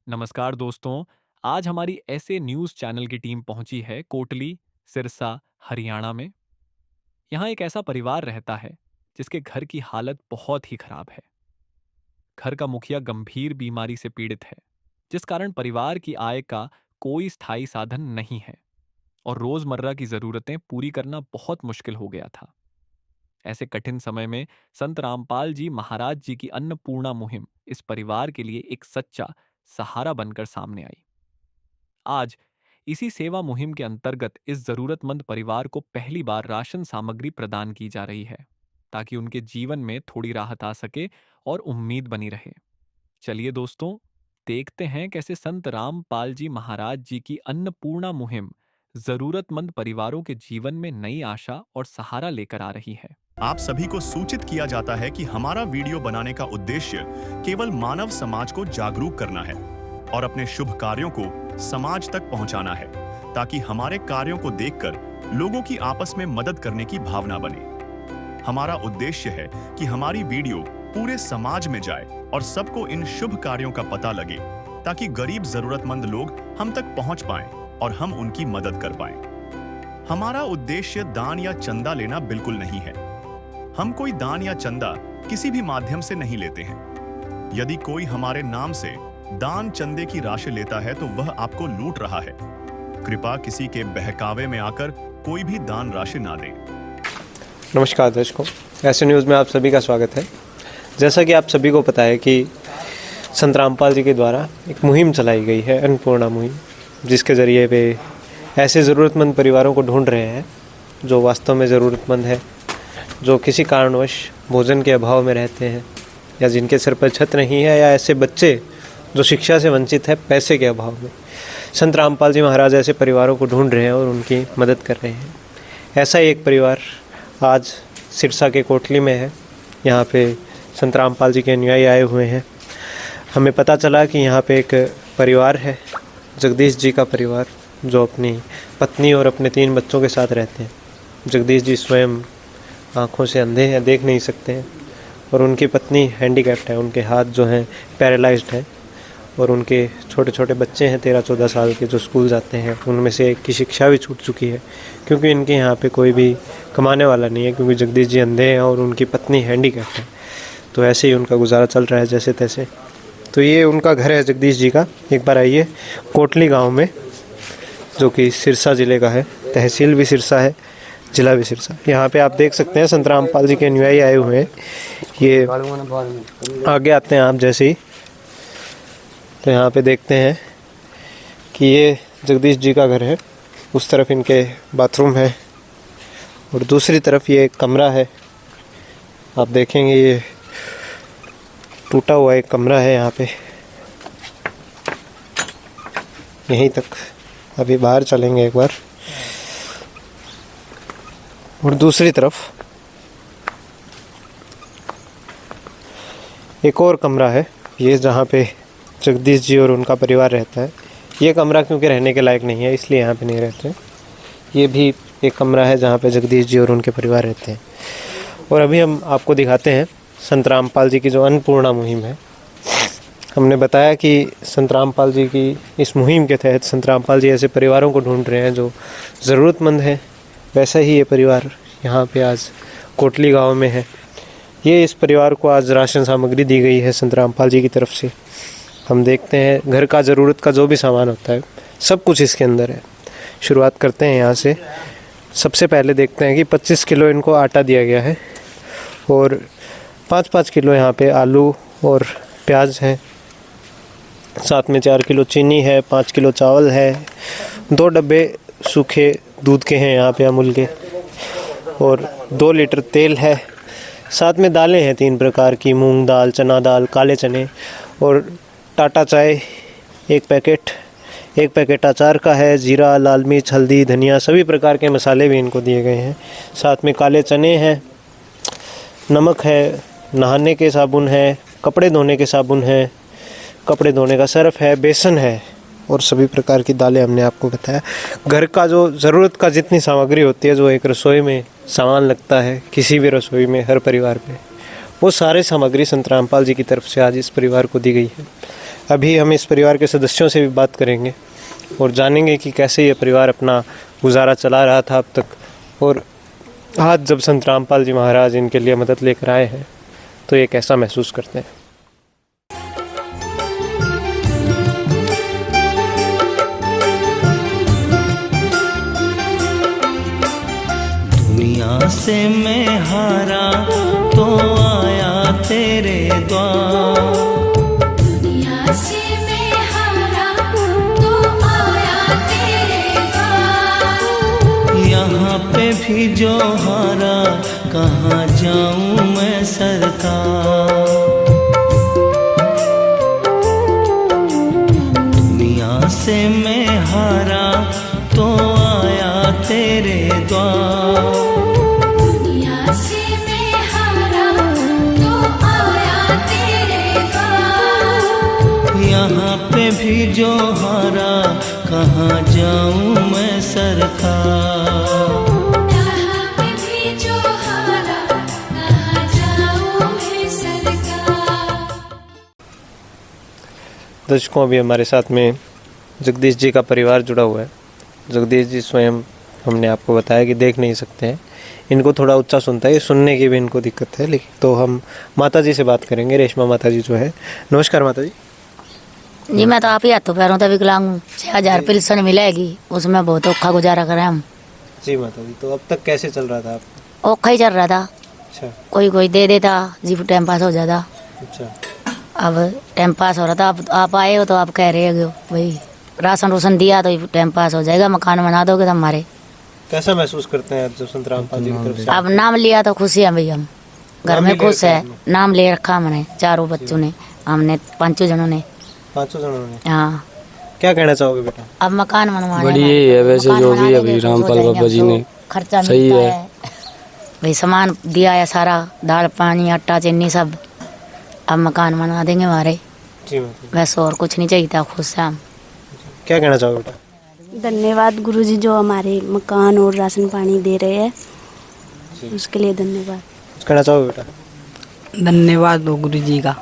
नमस्कार दोस्तों। आज हमारी ऐसे न्यूज़ चैनल की टीम पहुंची है कोटली, सिरसा, हरियाणा में। यहाँ एक ऐसा परिवार रहता है जिसके घर की हालत बहुत ही खराब है। घर का मुखिया गंभीर बीमारी से पीड़ित है, जिस कारण परिवार की आय का कोई स्थायी साधन नहीं है और रोजमर्रा की जरूरतें पूरी करना बहुत मुश्किल हो गया था। ऐसे कठिन समय में संत रामपाल जी महाराज जी की अन्नपूर्णा मुहिम इस परिवार के लिए एक सच्चा सहारा बनकर सामने आई। आज इसी सेवा मुहिम के अंतर्गत इस जरूरतमंद परिवार को पहली बार राशन सामग्री प्रदान की जा रही है, ताकि उनके जीवन में थोड़ी राहत आ सके और उम्मीद बनी रहे। चलिए दोस्तों, देखते हैं कैसे संत रामपाल जी महाराज जी की अन्नपूर्णा मुहिम जरूरतमंद परिवारों के जीवन में नई आशा और सहारा लेकर आ रही है। आप सभी को सूचित किया जाता है कि हमारा वीडियो बनाने का उद्देश्य केवल मानव समाज को जागरूक करना है और अपने शुभ कार्यों को समाज तक पहुंचाना है, ताकि हमारे कार्यों को देखकर लोगों की आपस में मदद करने की भावना बने। हमारा उद्देश्य है कि हमारी वीडियो पूरे समाज में जाए और सबको इन शुभ कार्यों का पता लगे, ताकि गरीब जरूरतमंद लोग हम तक पहुंच पाएं और हम उनकी मदद कर पाएं। हमारा उद्देश्य दान या चंदा लेना बिल्कुल नहीं है। हम कोई दान या चंदा किसी भी माध्यम से नहीं लेते हैं। यदि कोई हमारे नाम से दान चंदे की राशि लेता है तो वह आपको लूट रहा है। कृपया किसी के बहकावे में आकर कोई भी दान राशि ना दें। नमस्कार दर्शकों, ऐसे न्यूज़ में आप सभी का स्वागत है। जैसा कि आप सभी को पता है कि संत रामपाल जी के द्वारा एक मुहिम चलाई गई है, अन्नपूर्णा मुहिम, जिसके ज़रिए वे ऐसे ज़रूरतमंद परिवारों को ढूंढ रहे हैं जो वास्तव में ज़रूरतमंद है, जो किसी कारणवश भोजन के अभाव में रहते हैं या जिनके सिर पर छत नहीं है, या ऐसे बच्चे जो शिक्षा से वंचित है पैसे के अभाव में। संत रामपाल जी महाराज ऐसे परिवारों को ढूंढ रहे हैं और उनकी मदद कर रहे हैं। ऐसा ही एक परिवार आज सिरसा के कोटली में है। यहाँ पे संत रामपाल जी के अनुयायी आए हुए हैं। हमें पता चला कि यहाँ पे एक परिवार है, जगदीश जी का परिवार, जो अपनी पत्नी और अपने 3 बच्चों के साथ रहते हैं। जगदीश जी स्वयं आँखों से अंधे हैं, देख नहीं सकते हैं, और उनकी पत्नी हैंडीकैप्ड है, उनके हाथ जो हैं पैरालाइज्ड हैं, और उनके छोटे छोटे बच्चे हैं 13-14 साल के जो स्कूल जाते हैं। उनमें से एक की शिक्षा भी छूट चुकी है, क्योंकि इनके यहाँ पे कोई भी कमाने वाला नहीं है, क्योंकि जगदीश जी अंधे हैं और उनकी पत्नी हैंडीकैप्ड है। तो ऐसे ही उनका गुजारा चल रहा है जैसे तैसे। तो ये उनका घर है जगदीश जी का। एक बार आइए कोटली गाँव में, जो कि सिरसा ज़िले का है, तहसील भी सिरसा है, जिला भी सिरसा। यहाँ पे आप देख सकते हैं संत रामपाल जी के अनुयायी आए हुए हैं। ये आगे आते हैं आप जैसे ही, तो यहाँ पे देखते हैं कि ये जगदीश जी का घर है। उस तरफ इनके बाथरूम है और दूसरी तरफ ये एक कमरा है। आप देखेंगे ये टूटा हुआ एक कमरा है यहाँ पे। यहीं तक अभी बाहर चलेंगे एक बार। और दूसरी तरफ एक और कमरा है, ये जहाँ पे जगदीश जी और उनका परिवार रहता है। ये कमरा क्योंकि रहने के लायक नहीं है, इसलिए यहाँ पे नहीं रहते। ये भी एक कमरा है जहाँ पे जगदीश जी और उनके परिवार रहते हैं। और अभी हम आपको दिखाते हैं संत रामपाल जी की जो अन्नपूर्णा मुहिम है। हमने बताया कि संत रामपाल जी की इस मुहिम के तहत संत रामपाल जी ऐसे परिवारों को ढूंढ रहे हैं जो ज़रूरतमंद हैं। वैसा ही ये परिवार यहाँ पे आज कोटली गांव में है। ये इस परिवार को आज राशन सामग्री दी गई है संत रामपाल जी की तरफ से। हम देखते हैं घर का ज़रूरत का जो भी सामान होता है सब कुछ इसके अंदर है। शुरुआत करते हैं यहाँ से। सबसे पहले देखते हैं कि 25 किलो इनको आटा दिया गया है और 5-5 किलो यहाँ पे आलू और प्याज है। साथ में 4 किलो चीनी है, 5 किलो चावल है, 2 डब्बे सूखे दूध के हैं यहाँ पे अमूल के, और 2 लीटर तेल है। साथ में दालें हैं 3 प्रकार की, मूंग दाल, चना दाल, काले चने, और टाटा चाय 1 पैकेट अचार का है, जीरा, लाल मिर्च, हल्दी, धनिया, सभी प्रकार के मसाले भी इनको दिए गए हैं। साथ में काले चने हैं, नमक है, नहाने के साबुन है, कपड़े धोने के साबुन है, कपड़े धोने का सर्फ है, बेसन है, और सभी प्रकार की दालें हमने आपको बताया। घर का जो ज़रूरत का जितनी सामग्री होती है, जो एक रसोई में सामान लगता है, किसी भी रसोई में हर परिवार पे, वो सारे सामग्री संत रामपाल जी की तरफ से आज इस परिवार को दी गई है। अभी हम इस परिवार के सदस्यों से भी बात करेंगे और जानेंगे कि कैसे ये परिवार अपना गुजारा चला रहा था अब तक, और आज जब संत रामपाल जी महाराज इनके लिए मदद लेकर आए हैं तो ये कैसा महसूस करते हैं। दुनिया से मैं हारा तो आया तेरे द्वार, दुनिया से मैं हारा तो आया तेरे द्वार। यहाँ पे भी जो हारा कहाँ जाऊँ मैं सरकार। दुनिया से मैं हारा तो आया तेरे द्वार, दुनिया से मैं हारा तो आया तेरे द्वार। यहाँ पे भी जो हारा कहाँ जाऊँ मैं सरकार। यहाँ पे भी जो हारा कहाँ जाऊँ मैं सरकार। दर्शकों, अभी हमारे साथ में जगदीश जी का परिवार जुड़ा हुआ है। जगदीश जी स्वयं, हमने आपको बताया कि देख नहीं सकते हैं, इनको थोड़ा ऊंचा सुनता है, सुनने की भी इनको दिक्कत है। लेकिन तो हम माता जी से बात करेंगे, रेशमा माता जी जो है। नमस्कार माता जी। जी मैं तो आप ही हाथों पैरों तक विकलांग हूँ। 6,000 पेंशन मिलेगी, उसमें बहुत औखा गुजारा करें हम। जी माता जी, तो अब तक कैसे चल रहा था आपका? औखा ही चल रहा था, अच्छा कोई दे देता जी, टाइम पास हो जाता। अच्छा। अब टाइम पास हो रहा था, अब आप आए हो तो आप कह रहे हो भाई राशन रोशन दिया तो टाइम पास हो जाएगा, मकान बना दोगे तो हमारे। कैसा महसूस करते हैं जब संत रामपाल जी की तरफ से? अब नाम लिया तो खुशी है भाई, हम घर नाम में भी ले खुश रखा है। है आपने? नाम ले रखा हमने, चारों बच्चों ने, हमने 5 जनों ने। 5 जनों ने। हाँ, क्या कहना चाहोगे बेटा? अब मकान बनवाने बड़ी हैं। यही है वैसे मकान जो बना भी देंगे अभी तो रामपाल हो जाएंगे, बाबा जी अब ने तो खर्चा सही मिलता है। भाई सामान दिया है सारा, दाल पानी आटा चीनी सब। अब मकान बना देंगे हमारे, जी माता जी, बस और कुछ नहीं चाहिए था, खुश है हम। क्या कहना चाहोगे बेटा? धन्यवाद गुरुजी जो हमारे मकान और राशन पानी दे रहे हैं, उसके लिए धन्यवाद। कुछ कहना चाहोगे बेटा? धन्यवाद हो गुरु जी का।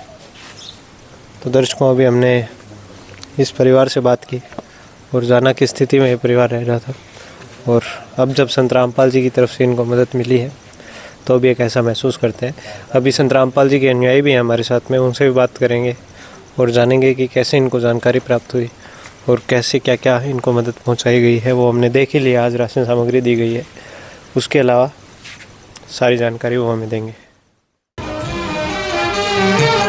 तो दर्शकों, अभी हमने इस परिवार से बात की और जाना किस स्थिति में ये परिवार रह रहा था, और अब जब संत रामपाल जी की तरफ से इनको मदद मिली है तो अभी ये कैसा महसूस करते हैं। अभी संत रामपाल जी के अनुयायी भी हैं हमारे साथ में, उनसे भी बात करेंगे और जानेंगे कि कैसे इनको जानकारी प्राप्त हुई और कैसे क्या क्या इनको मदद पहुंचाई गई है। वो हमने देख ही लिया, आज राशन सामग्री दी गई है, उसके अलावा सारी जानकारी वो हमें देंगे।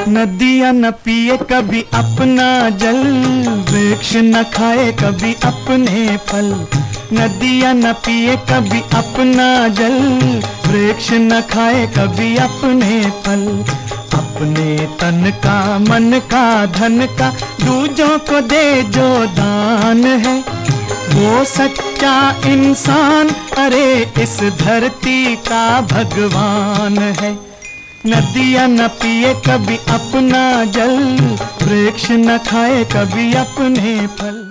नदियाँ न पिए कभी अपना जल, वृक्ष न खाए कभी अपने फल। नदियाँ न पिए कभी अपना जल, वृक्ष न खाए कभी अपने फल। अपने तन का मन का धन का दूजों को दे जो दान है, वो सच्चा इंसान अरे इस धरती का भगवान है। नदियाँ न पिए कभी अपना जल, वृक्ष न खाए कभी अपने फल।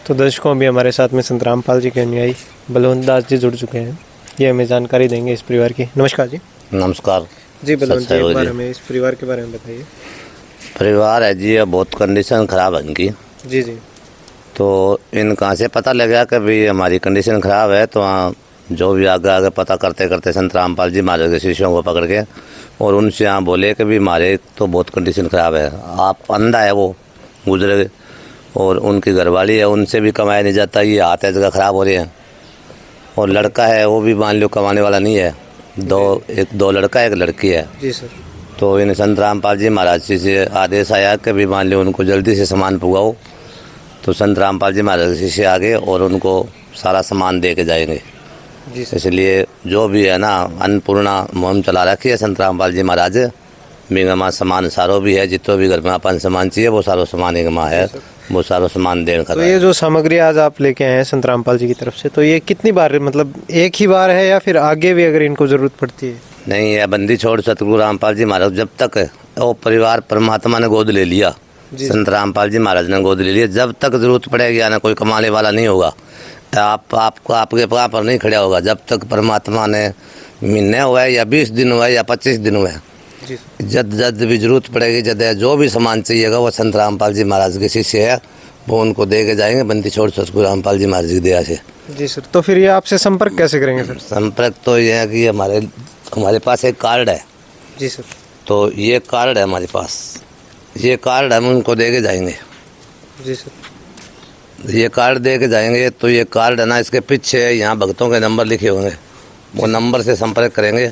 तो दर्शकों, अभी हमारे साथ में संत रामपाल जी के अनुयायी बलवंत दास जी जुड़ चुके हैं। ये हमें जानकारी देंगे इस परिवार की। नमस्कार जी। नमस्कार जी बलवंत जी, एक बार जी। हमें इस परिवार के बारे में बताइए। परिवार है जी, अब बहुत कंडीशन ख़राब है इनकी। जी जी। तो इन कहाँ से पता लगा कि भाई हमारी कंडीशन ख़राब है, तो वहाँ जो भी आगे आगे पता करते करते संत रामपाल जी महाराज के शिष्यों को पकड़ के और उनसे यहाँ बोले कि भी हमारे तो बहुत कंडीशन ख़राब है, आप अंधा है वो गुजरे और उनकी घरवाली है, उनसे भी कमाया नहीं जाता, ये हाथ है जगह ख़राब हो रही है। और लड़का है वो भी मान लो कमाने वाला नहीं है, दो लड़का एक लड़की है। जी सर। तो इन संत रामपाल जी महाराज जी से आदेश आया कि भी मान लो उनको जल्दी से सामान पुगाओ। तो संत रामपाल जी महाराज जी से आगे और उनको सारा सामान दे के जाएंगे। इसलिए जो भी है ना, अन्नपूर्णा मुहिम चला रखी है संत रामपाल जी महाराज। मिंगमा सामान सारो भी है, जितो भी घर में अपन सामान चाहिए वो सारो सामान एक है, वो सारो सामान देने का। तो ये जो सामग्री आज आप लेके आए हैं संत रामपाल जी की तरफ से, तो ये कितनी बार, मतलब एक ही बार है या फिर आगे भी अगर इनको जरूरत पड़ती है? नहीं है, बंदी छोड़ सतगुरु रामपाल जी महाराज जब तक वो परिवार परमात्मा ने गोद ले लिया, संत रामपाल जी महाराज ने गोद ले लिया, जब तक जरूरत पड़ेगी या ना कोई कमाने वाला नहीं होगा, आपको आपके पाँव पर नहीं खड़ा होगा। जब तक परमात्मा ने महीने हुआ है या 20 दिन हुआ है या 25 दिन हुआ है, जब जब भी जरूरत पड़ेगी, जब जो भी सामान चाहिएगा वो संत रामपाल जी महाराज के शिष्य है, वो उनको दे के जाएंगे। बंदी छोड़ सतगुरु रामपाल जी महाराज की दया से। जी सर, तो फिर ये आपसे संपर्क कैसे करेंगे सर? संपर्क तो ये है कि हमारे पास एक कार्ड है। जी सर। तो ये कार्ड है हमारे पास, ये कार्ड हम उनको दे के जाएंगे। जी सर। ये कार्ड दे के जाएंगे, तो ये कार्ड है ना, इसके पीछे यहाँ भक्तों के नंबर लिखे होंगे, वो नंबर से संपर्क करेंगे।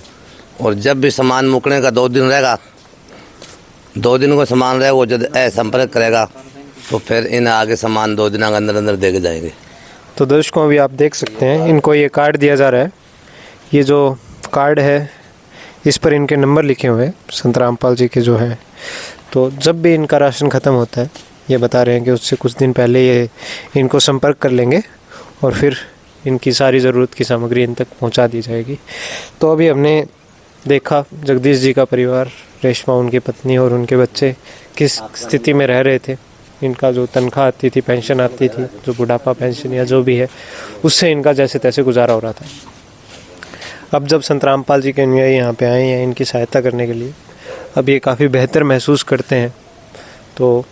और जब भी सामान मुकने का 2 दिन रहेगा, 2 दिन को सामान रहेगा, वो जब संपर्क करेगा तो फिर इन आगे सामान 2 दिन के अंदर अंदर दे के जाएंगे। तो दर्शकों, अभी आप देख सकते हैं इनको ये कार्ड दिया जा रहा है। ये जो कार्ड है इस पर इनके नंबर लिखे हुए हैं संत रामपाल जी के जो हैं। तो जब भी इनका राशन ख़त्म होता है, ये बता रहे हैं कि उससे कुछ दिन पहले ये इनको संपर्क कर लेंगे और फिर इनकी सारी ज़रूरत की सामग्री इन तक पहुंचा दी जाएगी। तो अभी हमने देखा जगदीश जी का परिवार, रेशमा उनकी पत्नी और उनके बच्चे किस स्थिति में रह रहे थे। इनका जो तनख्वाह आती थी, पेंशन आती थी, जो बुढ़ापा पेंशन या जो भी है, उससे इनका जैसे तैसे गुजारा हो रहा था। अब जब संत रामपाल जी के अनुयायी यहाँ पे आए हैं इनकी सहायता करने के लिए, अब ये काफ़ी बेहतर महसूस करते हैं। तो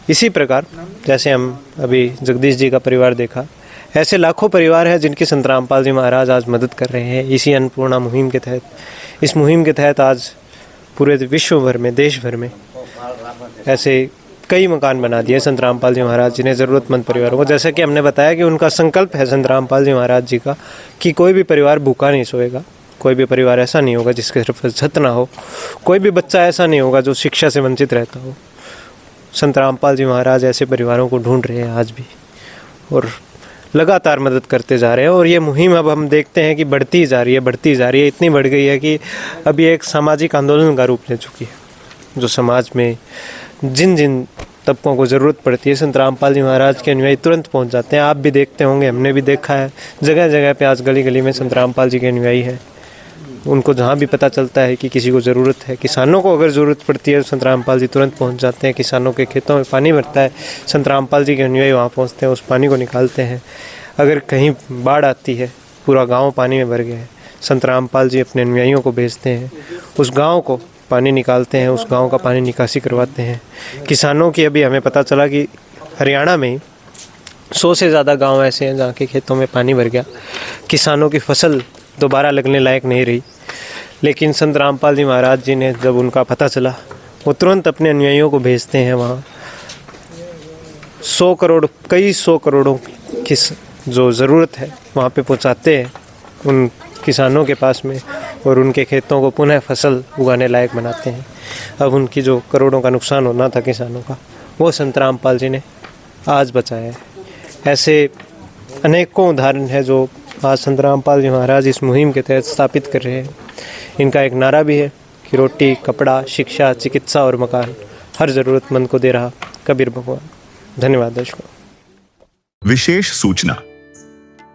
इसी प्रकार जैसे हम अभी जगदीश जी का परिवार देखा, ऐसे लाखों परिवार हैं जिनकी संत रामपाल जी महाराज आज मदद कर रहे हैं इसी अन्नपूर्णा मुहिम के तहत। इस मुहिम के तहत आज पूरे विश्व भर में, देश भर में ऐसे कई मकान बना दिए संत रामपाल जी महाराज जी ने ज़रूरतमंद परिवारों को। जैसा कि हमने बताया कि उनका संकल्प है संत रामपाल जी महाराज जी का कि कोई भी परिवार भूखा नहीं सोएगा, कोई भी परिवार ऐसा नहीं होगा जिसके सिर्फ छत ना हो, कोई भी बच्चा ऐसा नहीं होगा जो शिक्षा से वंचित रहता हो। संत रामपाल जी महाराज ऐसे परिवारों को ढूंढ रहे हैं आज भी और लगातार मदद करते जा रहे हैं। और ये मुहिम अब हम देखते हैं कि बढ़ती जा रही है, इतनी बढ़ गई है कि अब ये एक सामाजिक आंदोलन का रूप ले चुकी है, जो समाज में जिन जिन तबकों को ज़रूरत पड़ती है संत रामपाल जी महाराज के अनुयायी तुरंत पहुंच जाते हैं। आप भी देखते होंगे, हमने भी देखा है, जगह जगह पे आज गली गली में संत रामपाल जी के अनुयायी हैं। उनको जहाँ भी पता चलता है कि किसी को ज़रूरत है, किसानों को अगर ज़रूरत पड़ती है, संत रामपाल जी तुरंत पहुँच जाते हैं। किसानों के खेतों में पानी भरता है, संत रामपाल जी के अनुयायी वहाँ पहुँचते हैं, उस पानी को निकालते हैं। अगर कहीं बाढ़ आती है, पूरा गाँव पानी में भर गया है, संत रामपाल जी अपने अनुयायियों को भेजते हैं, उस गाँव को पानी निकालते हैं, उस गांव का पानी निकासी करवाते हैं। किसानों की अभी हमें पता चला कि हरियाणा में 100 से ज़्यादा गांव ऐसे हैं जहाँ के खेतों में पानी भर गया, किसानों की फसल दोबारा लगने लायक नहीं रही। लेकिन संत रामपाल जी महाराज जी ने जब उनका पता चला, वो तुरंत अपने अनुयायियों को भेजते हैं वहाँ। 100 करोड़, कई 100 करोड़ों की जो ज़रूरत है वहाँ पे पहुँचाते हैं उन किसानों के पास में, और उनके खेतों को पुनः फसल उगाने लायक बनाते हैं। अब उनकी जो करोड़ों का नुकसान होना था किसानों का, वो संत रामपाल जी ने आज बचाया है। ऐसे अनेकों उदाहरण है जो आज संत रामपाल जी महाराज इस मुहिम के तहत स्थापित कर रहे हैं। इनका एक नारा भी है कि रोटी, कपड़ा, शिक्षा, चिकित्सा और मकान हर ज़रूरतमंद को दे रहा कबीर भगवान। धन्यवाद दर्शकों। विशेष सूचना,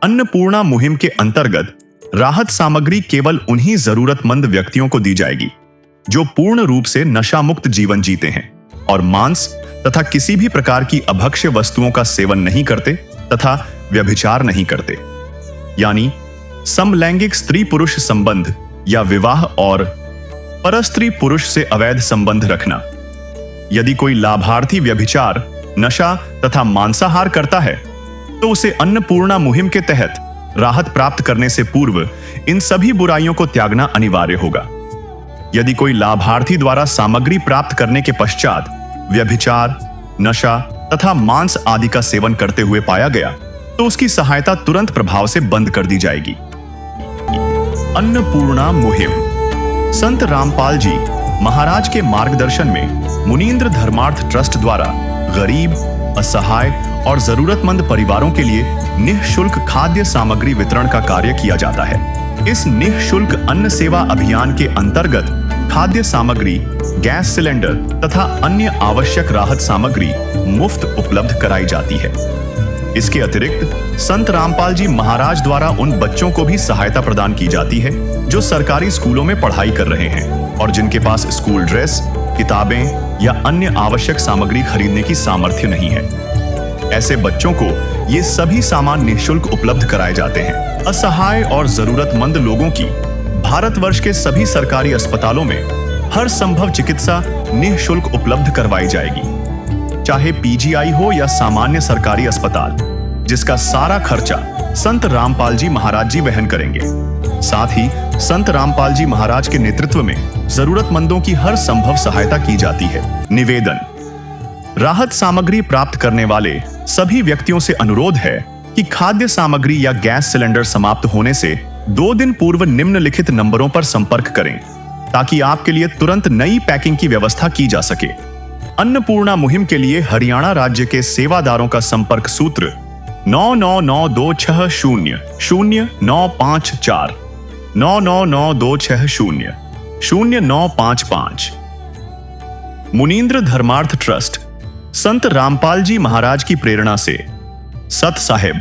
अन्नपूर्णा मुहिम के अंतर्गत राहत सामग्री केवल उन्हीं जरूरतमंद व्यक्तियों को दी जाएगी जो पूर्ण रूप से नशा मुक्त जीवन जीते हैं और मांस तथा किसी भी प्रकार की अभक्ष्य वस्तुओं का सेवन नहीं करते तथा व्यभिचार नहीं करते, यानी समलैंगिक स्त्री पुरुष संबंध या विवाह और परस्त्री पुरुष से अवैध संबंध रखना। यदि कोई लाभार्थी व्यभिचार, नशा तथा मांसाहार करता है तो उसे अन्नपूर्णा मुहिम के तहत राहत प्राप्त करने से पूर्व इन सभी बुराइयों को त्यागना अनिवार्य होगा। यदि कोई लाभार्थी द्वारा सामग्री प्राप्त करने के पश्चात व्यभिचार, नशा तथा मांस आदि का सेवन करते हुए पाया गया तो उसकी सहायता तुरंत प्रभाव से बंद कर दी जाएगी। अन्नपूर्णा मुहिम संत रामपाल जी महाराज के मार्गदर्शन में मुनीन्द्र धर्मार्थ ट्रस्ट द्वारा गरीब, असहाय और जरूरतमंद परिवारों के लिए निःशुल्क खाद्य सामग्री वितरण का कार्य किया जाता है। इस निःशुल्क अन्न सेवा अभियान के अंतर्गत खाद्य सामग्री, गैस सिलेंडर तथा अन्य आवश्यक राहत सामग्री मुफ्त उपलब्ध कराई जाती है। इसके अतिरिक्त संत रामपाल जी महाराज द्वारा उन बच्चों को भी सहायता प्रदान की जाती है जो सरकारी स्कूलों में पढ़ाई कर रहे हैं और जिनके पास स्कूल ड्रेस, किताबें या अन्य आवश्यक सामग्री खरीदने की सामर्थ्य नहीं है। ऐसे बच्चों को ये सभी सामान निःशुल्क उपलब्ध कराए जाते हैं। असहाय और जरूरतमंद लोगों की भारतवर्ष के सभी सरकारी अस्पतालों में हर संभव चिकित्सा निःशुल्क उपलब्ध करवाई जाएगी, चाहे पीजीआई हो या सामान्य सरकारी अस्पताल, जिसका सारा खर्चा संत रामपाल जी महाराज जी वहन करेंगे। साथ ही संत रामपाल जी महाराज के नेतृत्व में जरूरतमंदों की हर संभव सहायता की जाती है। निवेदन: राहत सामग्री प्राप्त करने वाले सभी व्यक्तियों से अनुरोध है कि खाद्य सामग्री या गैस सिलेंडर समाप्त होने से 2 दिन पूर्व निम्नलिखित नंबरों पर संपर्क करें, ताकि आपके लिए तुरंत नई पैकिंग की व्यवस्था की जा सके। अन्नपूर्णा मुहिम के लिए हरियाणा राज्य के सेवादारों का संपर्क सूत्र 9992600954 9992600955। मुनींद्र धर्मार्थ ट्रस्ट संत रामपाल जी महाराज की प्रेरणा से सत साहिब